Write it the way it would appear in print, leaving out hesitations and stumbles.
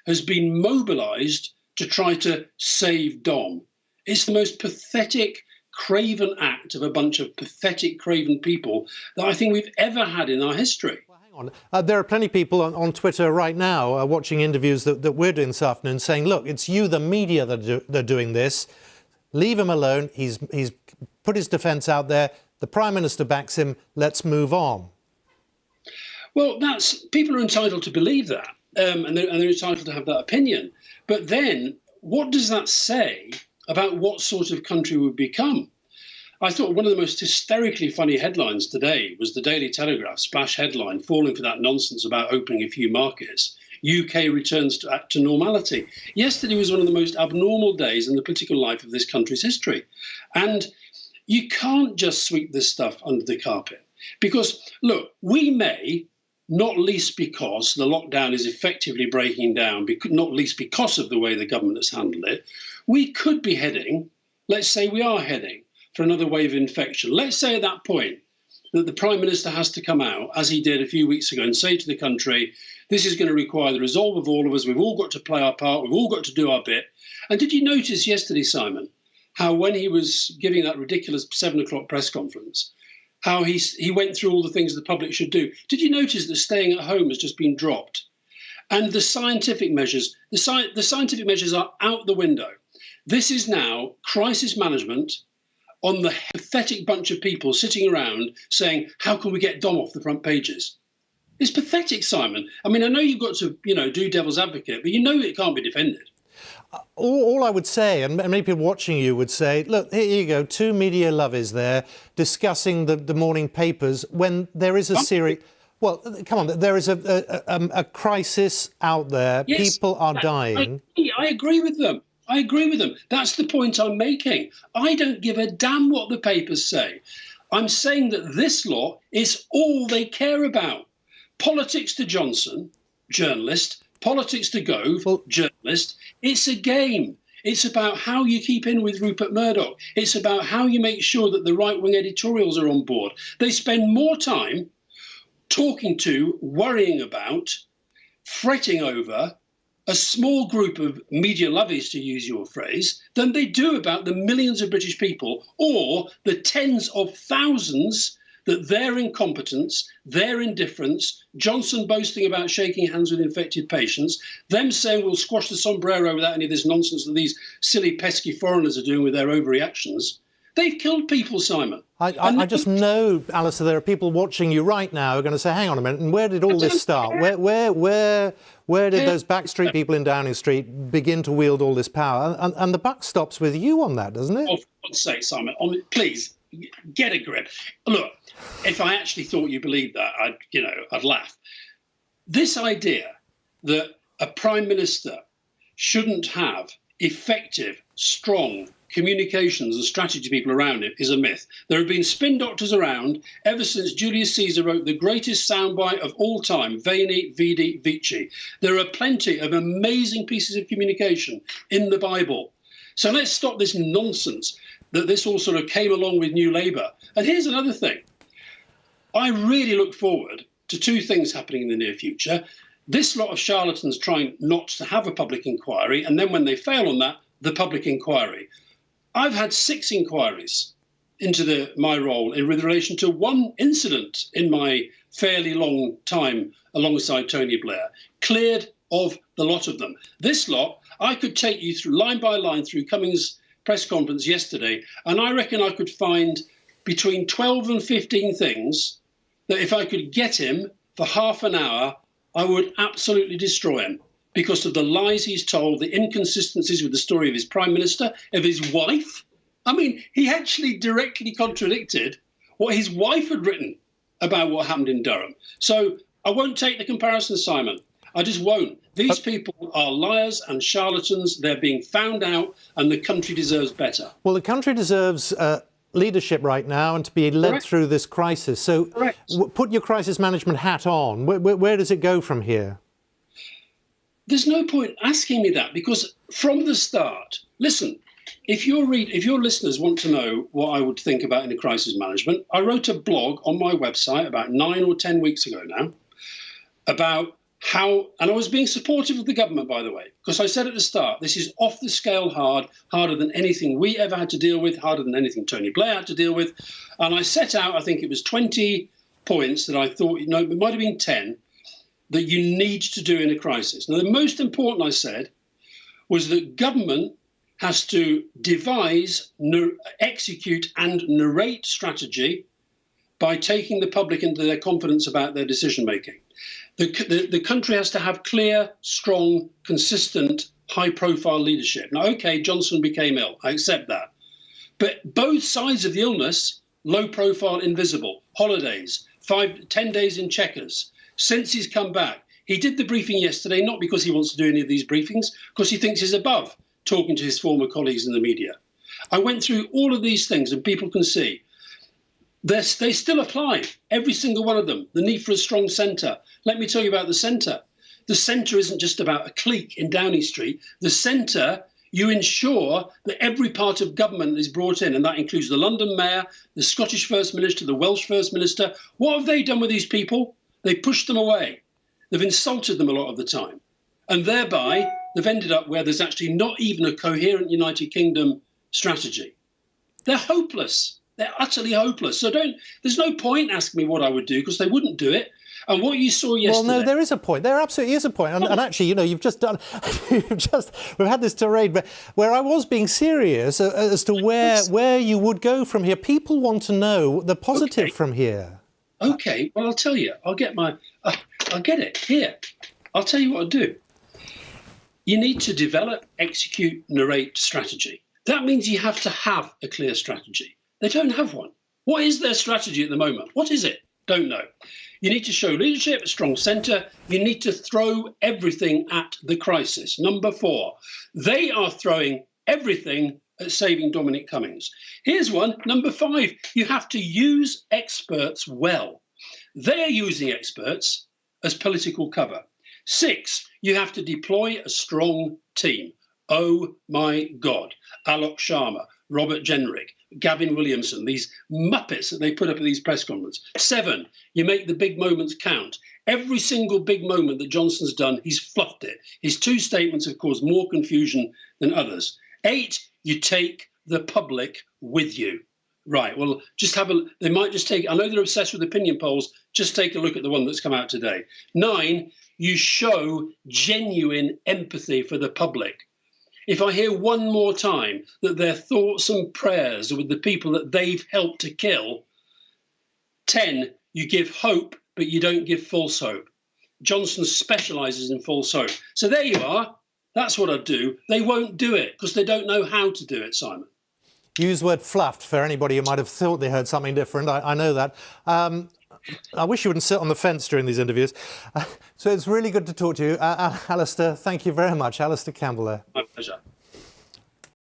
has been mobilised to try to save Dom. It's the most pathetic, craven act of a bunch of pathetic, craven people that I think we've ever had in our history. Well, hang on. There are plenty of people on Twitter right now watching interviews that we're doing this afternoon saying, look, it's you, the media, that are doing this. Leave him alone. He's put his defence out there. The Prime Minister backs him. Let's move on. Well, people are entitled to believe that, and they're entitled to have that opinion. But then, what does that say about what sort of country we've become? I thought one of the most hysterically funny headlines today was the Daily Telegraph splash headline falling for that nonsense about opening a few markets. UK returns to normality. Yesterday was one of the most abnormal days in the political life of this country's history. And you can't just sweep this stuff under the carpet. Because, look, we may, not least because the lockdown is effectively breaking down, not least because of the way the government has handled it, we could be heading, let's say we are heading, for another wave of infection. Let's say at that point that the Prime Minister has to come out, as he did a few weeks ago, and say to the country, this is going to require the resolve of all of us. We've all got to play our part. We've all got to do our bit. And did you notice yesterday, Simon, how when he was giving that ridiculous 7 o'clock press conference, how he went through all the things the public should do? Did you notice that staying at home has just been dropped? And the scientific measures, the scientific measures are out the window. This is now crisis management on the pathetic bunch of people sitting around saying, how can we get Dom off the front pages? It's pathetic, Simon. I mean, I know you've got to, do devil's advocate, but you know it can't be defended. All I would say, and many people watching you would say, look, here you go, two media lovies there discussing the morning papers when there is a serious... Well, come on, there is a crisis out there. Yes, people are dying. I agree with them. I agree with them. That's the point I'm making. I don't give a damn what the papers say. I'm saying that this lot is all they care about. Politics to Johnson, journalist. Politics to Gove, journalist. It's a game. It's about how you keep in with Rupert Murdoch. It's about how you make sure that the right-wing editorials are on board. They spend more time talking to, worrying about, fretting over a small group of media lovies, to use your phrase, than they do about the millions of British people or the tens of thousands that their incompetence, their indifference, Johnson boasting about shaking hands with infected patients, them saying we'll squash the sombrero without any of this nonsense that these silly, pesky foreigners are doing with their overreactions. They've killed people, Simon. I just know, Alastair, there are people watching you right now who are going to say, hang on a minute, and where did all this start? Where did those backstreet people in Downing Street begin to wield all this power? And the buck stops with you on that, doesn't it? Oh, for God's sake, Simon, please, get a grip. Look, if I actually thought you believed that, I'd laugh. This idea that a Prime Minister shouldn't have effective, strong communications and strategy people around it is a myth. There have been spin doctors around ever since Julius Caesar wrote the greatest soundbite of all time, Veni, Vidi, Vici. There are plenty of amazing pieces of communication in the Bible. So let's stop this nonsense that this all sort of came along with New Labour. And here's another thing. I really look forward to two things happening in the near future. This lot of charlatans trying not to have a public inquiry, and then when they fail on that, the public inquiry. I've had 6 inquiries into my role with relation to one incident in my fairly long time alongside Tony Blair, cleared of the lot of them. This lot, I could take you through line by line through Cummings' press conference yesterday, and I reckon I could find between 12 and 15 things that if I could get him for half an hour, I would absolutely destroy him. Because of the lies he's told, the inconsistencies with the story of his Prime Minister, of his wife. I mean, he actually directly contradicted what his wife had written about what happened in Durham. So I won't take the comparison, Simon. I just won't. These people are liars and charlatans. They're being found out, and the country deserves better. Well, the country deserves leadership right now and to be led through this crisis. So put your crisis management hat on. Where does it go from here? There's no point asking me that, because from the start, listen, if your listeners want to know what I would think about in a crisis management, I wrote a blog on my website about 9 or 10 weeks ago now about and I was being supportive of the government, by the way, because I said at the start, this is off the scale hard, harder than anything we ever had to deal with, harder than anything Tony Blair had to deal with. And I set out, I think it was 20 points that I thought, no, it might have been 10, that you need to do in a crisis. Now, the most important, I said, was that government has to devise, execute and narrate strategy by taking the public into their confidence about their decision making. The country has to have clear, strong, consistent, high-profile leadership. Now, OK, Johnson became ill. I accept that. But both sides of the illness, low-profile, invisible, holidays, 10 days in Chequers, since he's come back. He did the briefing yesterday, not because he wants to do any of these briefings, because he thinks he's above talking to his former colleagues in the media. I went through all of these things, and people can see. They still apply, every single one of them. The need for a strong centre. Let me tell you about the centre. The centre isn't just about a clique in Downing Street. The centre, you ensure that every part of government is brought in, and that includes the London Mayor, the Scottish First Minister, the Welsh First Minister. What have they done with these people? They pushed them away. They've insulted them a lot of the time. And thereby, they've ended up where there's actually not even a coherent United Kingdom strategy. They're hopeless. They're utterly hopeless. So there's no point asking me what I would do, because they wouldn't do it. And what you saw yesterday... Well, no, there is a point. There absolutely is a point. And actually, you know, we've had this tirade where I was being serious as to where you would go from here. People want to know the positive from here. OK, well, I'll tell you. I'll get it here. I'll tell you what I'll do. You need to develop, execute, narrate strategy. That means you have to have a clear strategy. They don't have one. What is their strategy at the moment? What is it? Don't know. You need to show leadership, a strong centre. You need to throw everything at the crisis. Number 4, they are throwing everything at saving Dominic Cummings. Here's one. Number 5, you have to use experts well. They're using experts as political cover. 6, you have to deploy a strong team. Oh my God. Alok Sharma, Robert Jenrick, Gavin Williamson, these muppets that they put up at these press conferences. 7, you make the big moments count. Every single big moment that Johnson's done, he's fluffed it. His 2 statements have caused more confusion than others. 8, you take the public with you. Right, well, they might just take, I know they're obsessed with opinion polls, just take a look at the one that's come out today. 9, you show genuine empathy for the public. If I hear one more time that their thoughts and prayers are with the people that they've helped to kill. 10, you give hope, but you don't give false hope. Johnson specialises in false hope. So there you are. That's what I'd do. They won't do it because they don't know how to do it, Simon. Use the word fluffed for anybody who might have thought they heard something different. I know that. I wish you wouldn't sit on the fence during these interviews. So it's really good to talk to you. Alastair, thank you very much. Alastair Campbell there.